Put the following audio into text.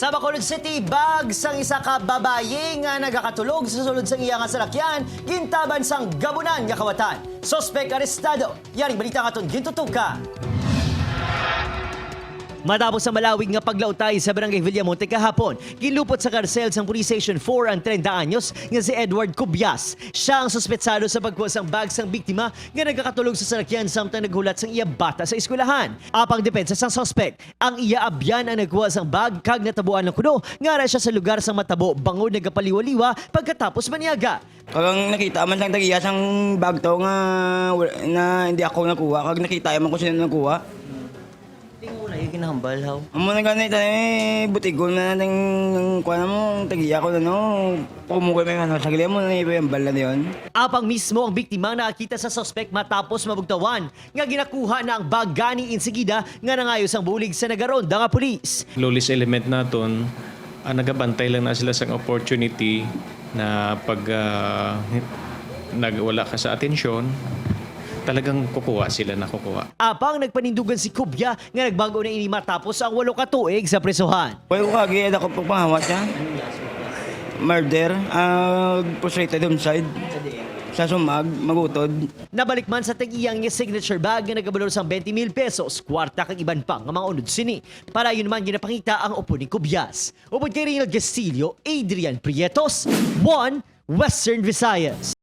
Sa Bacolod City, bag sang isa ka babaye nga nagakatulog sa sulod sang iya nga salakyan, gintaban sang gabunan nga kawatan. Sospek arestado. Yaring balita nga ton gintutuka. Matapos sa malawig nga paglautay sa Barangay Villamonte kahapon, ginlupot sa karsel sang Police Station 4 ang 30 anyos nga si Edward Cubias. Siya ang suspetsado sa pagkuha sang bag sang biktima nga nagakatulog sa salakyan samtang naghulat sang iya bata sa eskwelahan. Apang depensa sang suspect, ang iya abyan ang nagkuha sang bag kag natabuan ng kuno nga ra siya sa lugar sang matabo bangod nagapaliwaliwa pagkatapos maniaga. Kagang nakita man sang tagiya sang bag to nga na hindi ako nakuha. Kag nakita man ko sino nakuha. Tingnan mo na yung kinahambal, haw. Amo na ganit butigon na ng kuha na mo tagiya ko na no. Pumukoy may ano sagli mo na yung bala na yon. Apang mismo ang biktima na nakita sa suspect matapos mabugtawan nga ginakuha na ang bag gani insigida nga nangayos ang bulig sa nagaronda nga pulis. Lawless element naton, nagabantay lang na sila sa opportunity na pag nagwala ka sa atensyon, talagang kukuha sila na kukuha. Apang nagpanindugan si Kubya nga nagbago na ini matapos ang 8 ka tuig sa presohan. Pwede ko kagi ako pagpahawat siya. Murder, frustrated homicide. Sa sumag, magutod. Nabalik man sa tag-iyang niya signature bag nga nagabalor sang 20,000 pesos, kwarta kag iban pang nga mga unod sini. Para yun man ginapangita ang upo ni Cubias. Upod kay Reynald Castillo, Adrian Prietos, 1 Western Visayas.